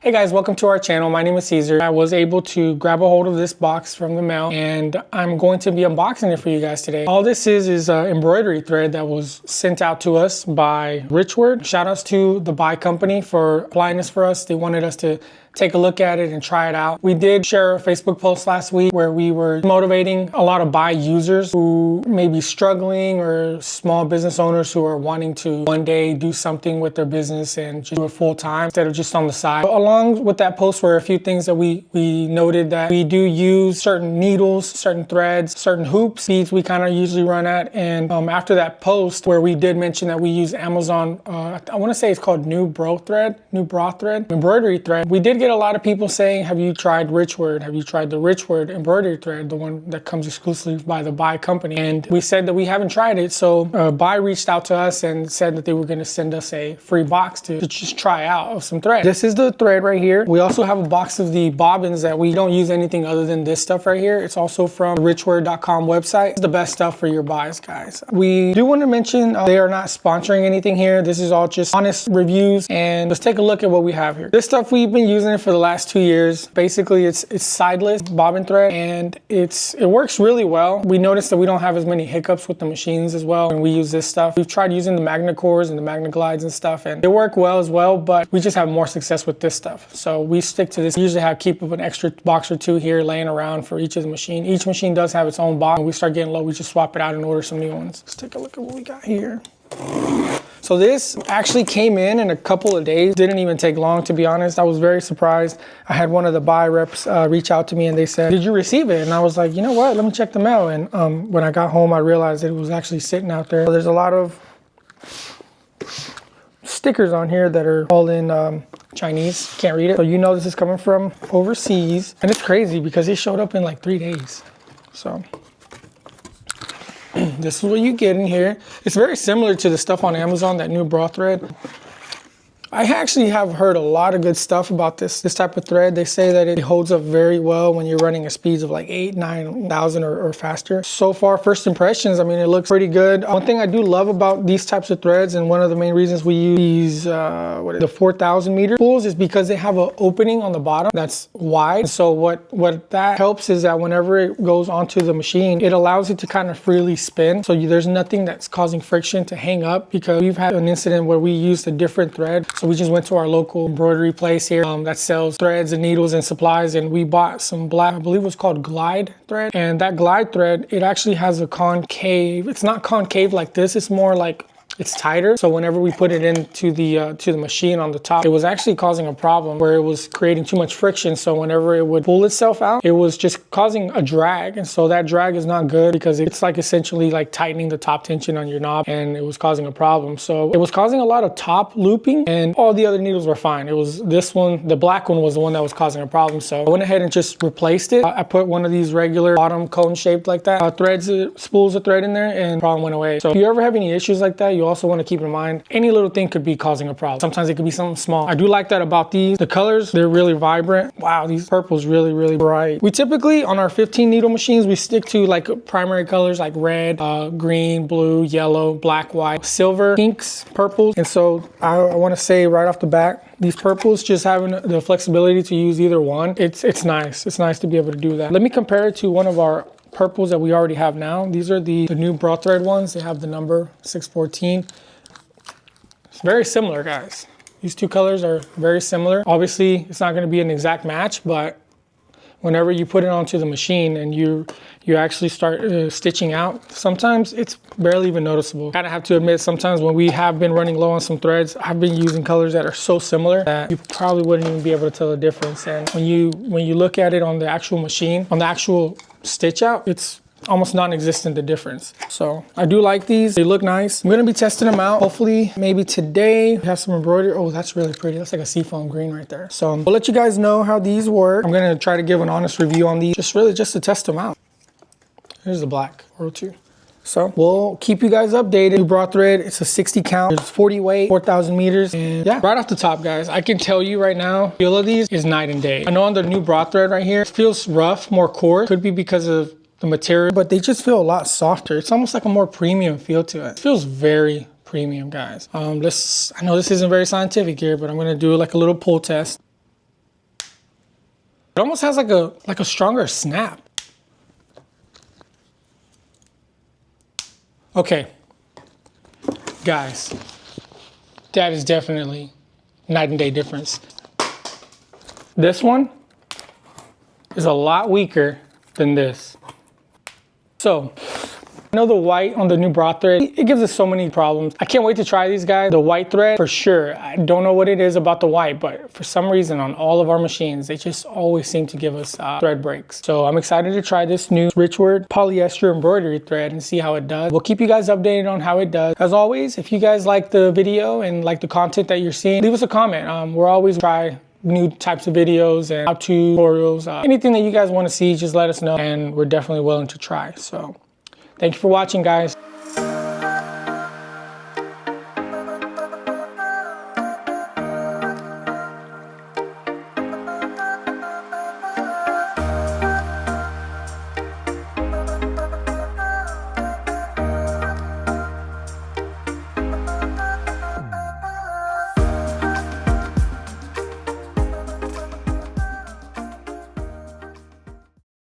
Hey guys, welcome to our channel. My name is Caesar. I was able to grab a hold of this box from the mail and I'm going to be unboxing it for you guys today. All this is embroidery thread that was sent out to us by Richword. Shout outs to the buy company for applying this for us. They wanted us to take a look at it and try it out. We did share a Facebook post last week where we were motivating a lot of buy users who may be struggling or small business owners who are wanting to one day do something with their business and just do it full time instead of just on the side. Along with that post were a few things that we noted that we do use certain needles, certain threads, certain hoops, beads we kind of usually run at. And after that post where we did mention that we use Amazon, I want to say it's called New Brothread embroidery thread. We did get a lot of people saying, have you tried Richword? Have you tried the Richword embroidery thread, the one that comes exclusively by the buy company? And we said that we haven't tried it. So buy reached out to us and said that they were going to send us a free box to just try out of some thread. This is the thread right here. We also have a box of the bobbins that we don't use anything other than this stuff right here. It's also from the richword.com website. It's the best stuff for your buys, guys. We do want to mention they are not sponsoring anything here. This is all just honest reviews, and let's take a look at what we have here. This stuff we've been using it for the last 2 years. Basically, it's sideless bobbin thread, and it works really well. We noticed that we don't have as many hiccups with the machines as well when we use this stuff. We've tried using the Magna Cores and the Magna Glides and stuff, and they work well as well, but we just have more success with this stuff. So we stick to this. We usually keep an extra box or two here laying around for each of the machine. Each machine does have its own box. When we start getting low, we just swap it out and order some new ones. Let's take a look at what we got here. So this actually came in a couple of days. Didn't even take long, to be honest. I was very surprised. I had one of the buy reps reach out to me and they said, did you receive it? And I was like, you know what? Let me check the mail. And when I got home, I realized that it was actually sitting out there. So there's a lot of stickers on here that are all in Chinese. Can't read it. So you know this is coming from overseas. And it's crazy because it showed up in like 3 days. So this is what you get in here. It's very similar to the stuff on Amazon, that New Brothread. I actually have heard a lot of good stuff about this type of thread. They say that it holds up very well when you're running at speeds of like 8,000-9,000 or faster. So far, first impressions, I mean, it looks pretty good. One thing I do love about these types of threads, and one of the main reasons we use these, the 4,000 meter spools, is because they have an opening on the bottom that's wide. So what that helps is that whenever it goes onto the machine, it allows it to kind of freely spin. So there's nothing that's causing friction to hang up, because we've had an incident where we used a different thread. So we just went to our local embroidery place here that sells threads and needles and supplies, and we bought some black, I believe it was called glide thread. And that glide thread, it actually has a concave. It's not concave like this. It's more like it's tighter. So whenever we put it into the machine on the top, it was actually causing a problem where it was creating too much friction. So whenever it would pull itself out, it was just causing a drag. And so that drag is not good, because it's like essentially like tightening the top tension on your knob, and it was causing a problem. So it was causing a lot of top looping, and all the other needles were fine. It was this one, the black one, was the one that was causing a problem. So I went ahead and just replaced it. I put one of these regular bottom cone shaped like that, spools of thread in there, and the problem went away. So if you ever have any issues like that, you also want to keep in mind any little thing could be causing a problem. Sometimes it could be something small. I do like that about these. The colors, they're really vibrant. Wow, these purples really, really bright. We typically, on our 15 needle machines, we stick to like primary colors like red, green, blue, yellow, black, white, silver, pinks, purples. And so I want to say right off the bat, these purples, just having the flexibility to use either one, it's nice. It's nice to be able to do that. Let me compare it to one of our purples that we already have now. These are the New Brothread ones. They have the number 614. It's very similar, guys. These two colors are very similar. Obviously, it's not going to be an exact match, but whenever you put it onto the machine and you actually start stitching out, sometimes it's barely even noticeable. I have to admit, sometimes when we have been running low on some threads, I've been using colors that are so similar that you probably wouldn't even be able to tell the difference. And when you look at it on the actual machine, on the actual stitch out, it's almost non-existent, the difference. So I do like these. They look nice. I'm gonna be testing them out. Hopefully maybe today. We have some embroidery. Oh, that's really pretty. That's like a seafoam green right there. So we'll let you guys know how these work. I'm gonna try to give an honest review on these, just to test them out. Here's the black World 2. So we'll keep you guys updated. New Brothread, it's a 60 count. There's 40 weight, 4,000 meters. And yeah, right off the top, guys, I can tell you right now, the feel of these is night and day. I know on the New Brothread right here, it feels rough, more coarse. Could be because of the material, but they just feel a lot softer. It's almost like a more premium feel to it. It feels very premium, guys. I know this isn't very scientific here, but I'm gonna do like a little pull test. It almost has like a stronger snap. Okay, guys, that is definitely night and day difference. This one is a lot weaker than this. So, I know the white on the new Brothread, it gives us so many problems. I can't wait to try these guys. The white thread, for sure. I don't know what it is about the white, but for some reason on all of our machines, they just always seem to give us thread breaks. So I'm excited to try this new Richword polyester embroidery thread and see how it does. We'll keep you guys updated on how it does. As always, if you guys like the video and like the content that you're seeing, leave us a comment. We're always try new types of videos and how-to tutorials. Anything that you guys want to see, just let us know, and we're definitely willing to try. So thank you for watching, guys.